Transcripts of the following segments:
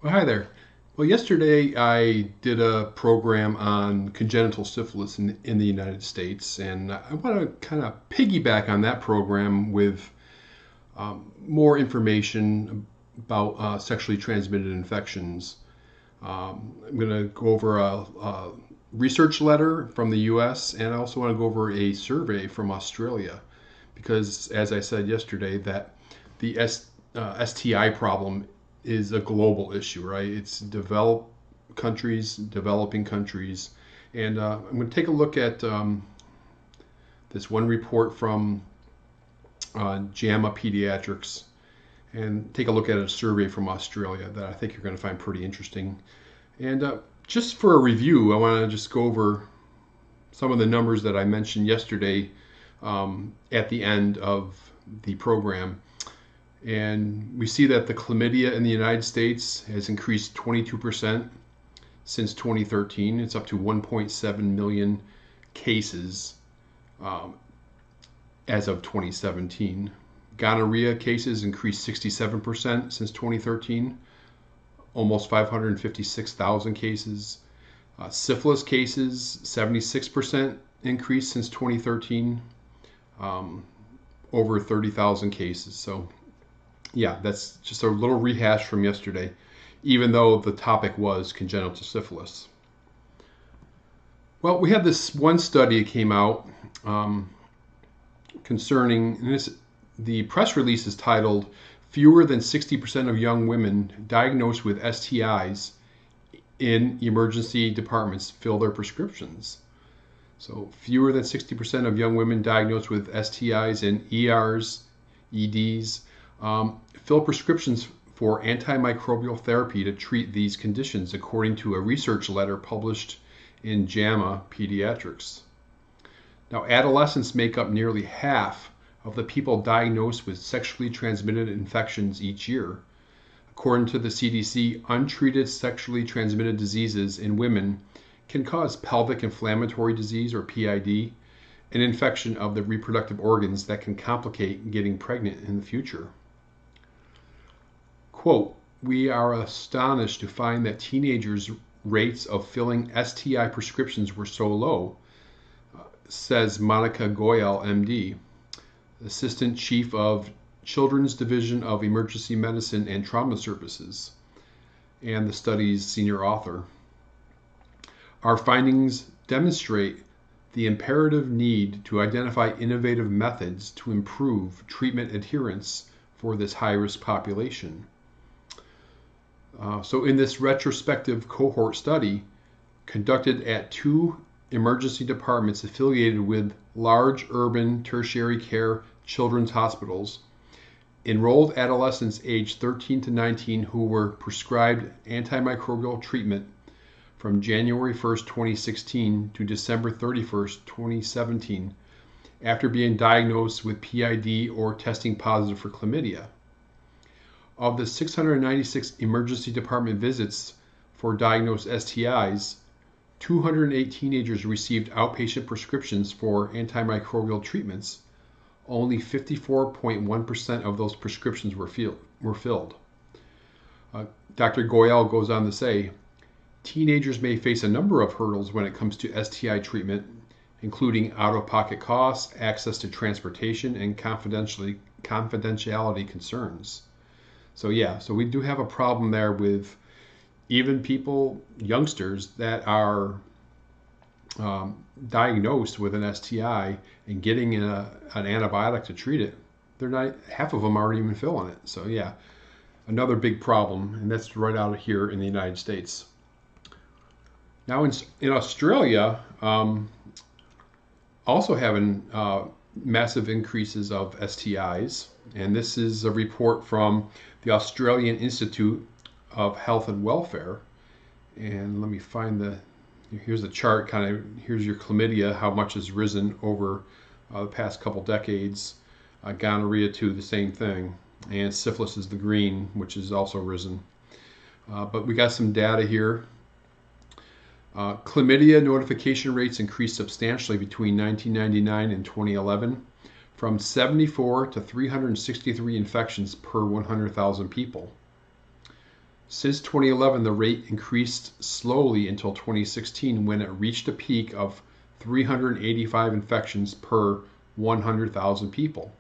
Well, hi there. Well, yesterday I did a program on congenital syphilis in the United States, and I want to kind of piggyback on that program with more information about sexually transmitted infections. I'm going to go over a research letter from the US, and I also want to go over a survey from Australia because, as I said yesterday, that the STI problem is a global issue, right? It's developed countries, developing countries. And I'm going to take a look at this one report from JAMA Pediatrics and take a look at a survey from Australia that I think you're going to find pretty interesting. And just for a review, I want to just go over some of the numbers that I mentioned yesterday at the end of the program. And we see that the chlamydia in the United States has increased 22% since 2013. It's up to 1.7 million cases as of 2017. Gonorrhea cases increased 67% since 2013, almost 556,000 cases. Syphilis cases, 76% increase since 2013, over 30,000 cases. So yeah, that's just a little rehash from yesterday, even though the topic was congenital syphilis. Well, we had this one study that came out concerning, and the press release is titled, "Fewer than 60% of young women diagnosed with STIs in emergency departments fill their prescriptions." So fewer than 60% of young women diagnosed with STIs in ERs, EDs, fill prescriptions for antimicrobial therapy to treat these conditions, according to a research letter published in JAMA Pediatrics. Now, adolescents make up nearly half of the people diagnosed with sexually transmitted infections each year. According to the CDC, untreated sexually transmitted diseases in women can cause pelvic inflammatory disease, or PID, an infection of the reproductive organs that can complicate getting pregnant in the future. Quote, "We are astonished to find that teenagers' rates of filling STI prescriptions were so low," says Monica Goyal, MD, Assistant Chief of Children's Division of Emergency Medicine and Trauma Services, and the study's senior author. "Our findings demonstrate the imperative need to identify innovative methods to improve treatment adherence for this high-risk population." So in this retrospective cohort study conducted at 2 emergency departments affiliated with large urban tertiary care children's hospitals, enrolled adolescents aged 13 to 19 who were prescribed antimicrobial treatment from January 1st, 2016 to December 31st, 2017, after being diagnosed with PID or testing positive for chlamydia. Of the 696 emergency department visits for diagnosed STIs, 208 teenagers received outpatient prescriptions for antimicrobial treatments. Only 54.1% of those prescriptions were filled. Dr. Goyal goes on to say, "Teenagers may face a number of hurdles when it comes to STI treatment, including out-of-pocket costs, access to transportation, and confidentiality concerns." So yeah, so we do have a problem there with even people, youngsters, that are diagnosed with an STI and getting an antibiotic to treat it. They're not, half of them aren't even filling it. So yeah, another big problem, and that's right out of here in the United States. Now in Australia, also having massive increases of STIs, and this is a report from the Australian Institute of Health and Welfare. And let me find here's the chart, kind of, here's your chlamydia, how much has risen over the past couple decades. Gonorrhea too, the same thing. And syphilis is the green, which has also risen. But we got some data here. Chlamydia notification rates increased substantially between 1999 and 2011, from 74 to 363 infections per 100,000 people. Since 2011, the rate increased slowly until 2016 when it reached a peak of 385 infections per 100,000 people.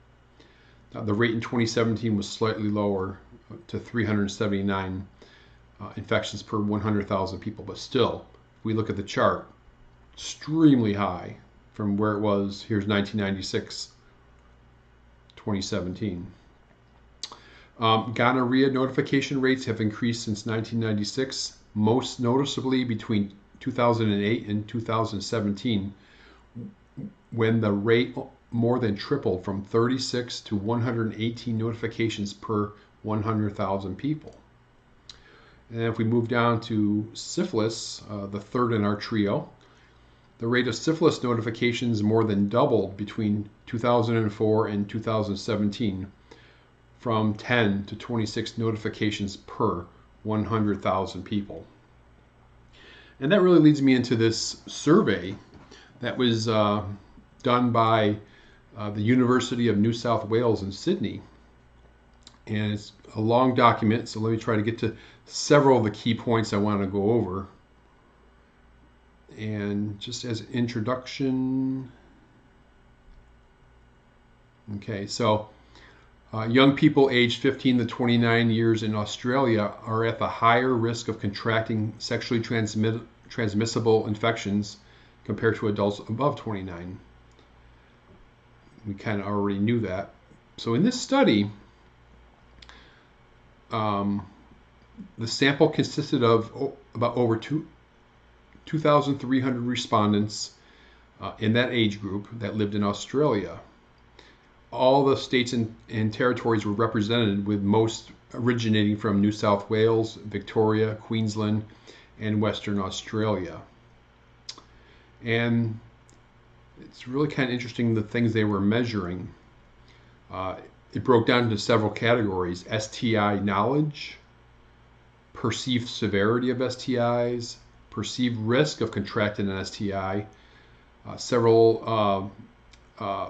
Now, the rate in 2017 was slightly lower to 379 infections per 100,000 people, but still, if we look at the chart, extremely high from where it was. Here's 1996, 2017. Gonorrhea notification rates have increased since 1996, most noticeably between 2008 and 2017, when the rate more than tripled from 36 to 118 notifications per 100,000 people. And if we move down to syphilis, the third in our trio, the rate of syphilis notifications more than doubled between 2004 and 2017, from 10 to 26 notifications per 100,000 people. And that really leads me into this survey that was done by the University of New South Wales in Sydney. And it's a long document, so let me try to get to several of the key points I want to go over. And just as an introduction, okay, so young people aged 15 to 29 years in Australia are at the higher risk of contracting sexually transmissible infections compared to adults above 29. We kind of already knew that. So in this study, the sample consisted of about over 2,300 respondents in that age group that lived in Australia. All the states and territories were represented, with most originating from New South Wales, Victoria, Queensland, and Western Australia. And it's really kind of interesting the things they were measuring. It broke down into several categories: STI knowledge, perceived severity of STIs, perceived risk of contracting an STI, several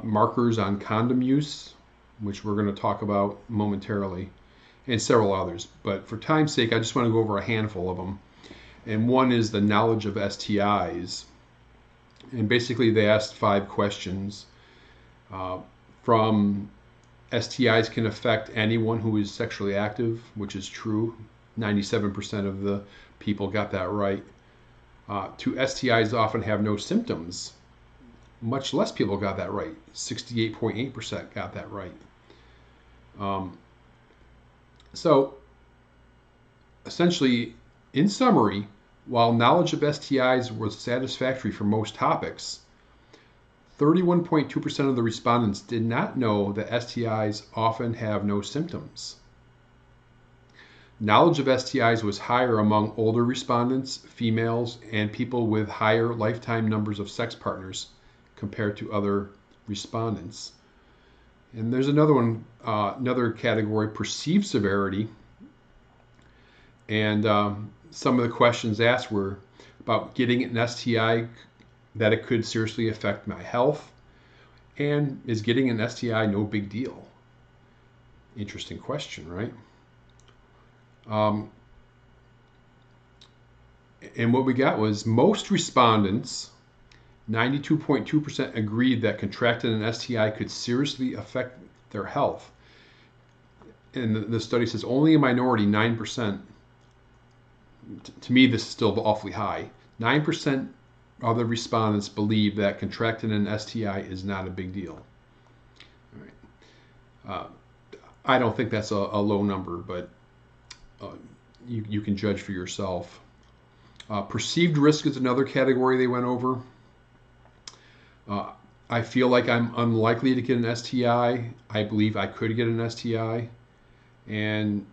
markers on condom use, which we're going to talk about momentarily, and several others. But for time's sake, I just want to go over a handful of them. And one is the knowledge of STIs. And basically they asked 5 questions. From STIs can affect anyone who is sexually active, which is true. 97% of the people got that right. To STIs often have no symptoms. Much less people got that right. 68.8% got that right. So essentially, in summary, while knowledge of STIs was satisfactory for most topics, 31.2% of the respondents did not know that STIs often have no symptoms. Knowledge of STIs was higher among older respondents, females, and people with higher lifetime numbers of sex partners compared to other respondents. And there's another one, another category, perceived severity. And some of the questions asked were about getting an STI, that it could seriously affect my health, and is getting an STI no big deal? Interesting question, right? And what we got was most respondents, 92.2%, agreed that contracting an STI could seriously affect their health. And the study says only a minority, 9%, to me this is still awfully high, 9% of the respondents believe that contracting an STI is not a big deal. All right. I don't think that's a low number, but you can judge for yourself. Perceived risk is another category they went over. I feel like I'm unlikely to get an STI. I believe I could get an STI. And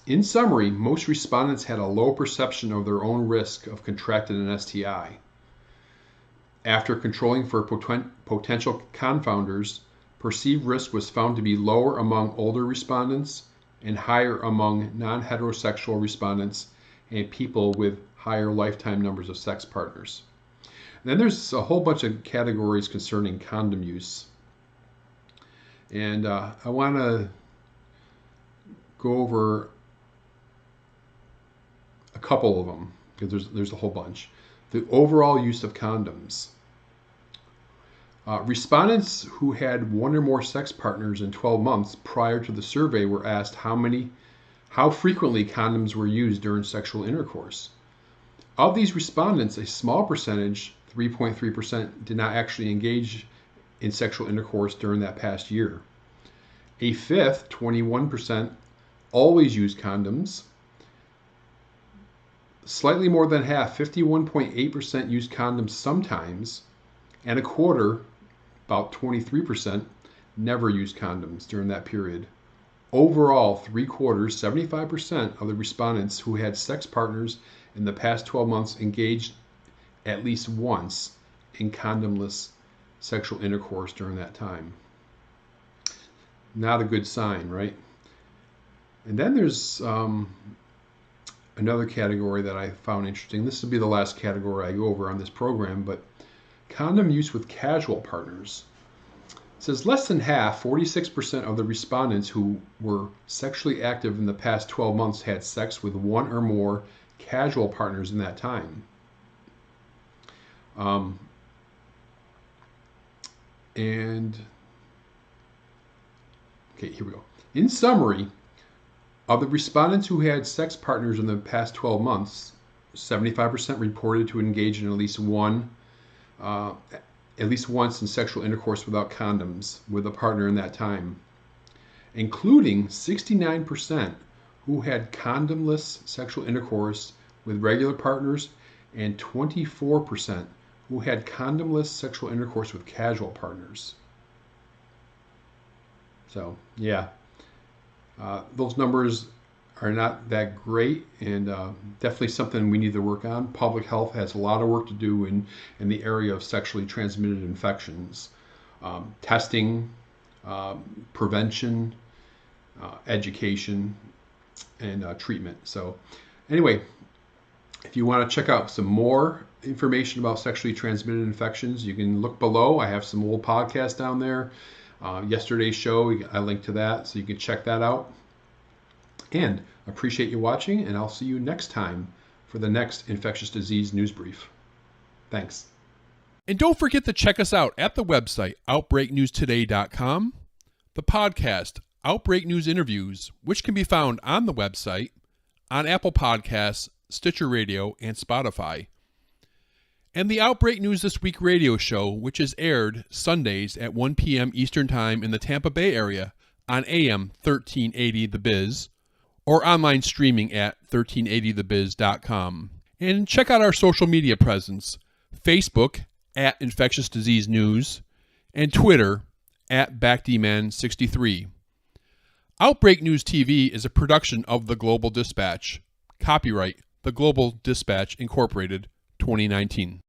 in summary, most respondents had a low perception of their own risk of contracting an STI. After controlling for potential confounders, perceived risk was found to be lower among older respondents and higher among non-heterosexual respondents and people with higher lifetime numbers of sex partners. And then there's a whole bunch of categories concerning condom use. And I want to go over couple of them, because there's a whole bunch. The overall use of condoms. Respondents who had one or more sex partners in 12 months prior to the survey were asked how frequently condoms were used during sexual intercourse. Of these respondents, a small percentage, 3.3%, did not actually engage in sexual intercourse during that past year. A fifth, 21%, always used condoms. Slightly more than half, 51.8%, used condoms sometimes, and a quarter, about 23%, never used condoms during that period. Overall, 3/4, 75% of the respondents who had sex partners in the past 12 months engaged at least once in condomless sexual intercourse during that time. Not a good sign, right? And then there's another category that I found interesting. This will be the last category I go over on this program, but condom use with casual partners. It says less than half, 46% of the respondents who were sexually active in the past 12 months had sex with one or more casual partners in that time. Okay, here we go. In summary, of the respondents who had sex partners in the past 12 months, 75% reported to engage in at least once in sexual intercourse without condoms with a partner in that time, including 69% who had condomless sexual intercourse with regular partners and 24% who had condomless sexual intercourse with casual partners. So, yeah, those numbers are not that great, and definitely something we need to work on. Public health has a lot of work to do in the area of sexually transmitted infections, testing, prevention, education, and treatment. So anyway, if you want to check out some more information about sexually transmitted infections, you can look below. I have some old podcasts down there. Yesterday's show, I linked to that, so you can check that out. And appreciate you watching, and I'll see you next time for the next infectious disease news brief. Thanks. And don't forget to check us out at the website, outbreaknewstoday.com, the podcast, Outbreak News Interviews, which can be found on the website, on Apple Podcasts, Stitcher Radio, and Spotify, and the Outbreak News This Week radio show, which is aired Sundays at 1 p.m. Eastern Time in the Tampa Bay area on AM 1380 The Biz, or online streaming at 1380thebiz.com. And check out our social media presence, Facebook at Infectious Disease News, and Twitter at BackDman63. Outbreak News TV is a production of The Global Dispatch. Copyright The Global Dispatch Incorporated, 2019.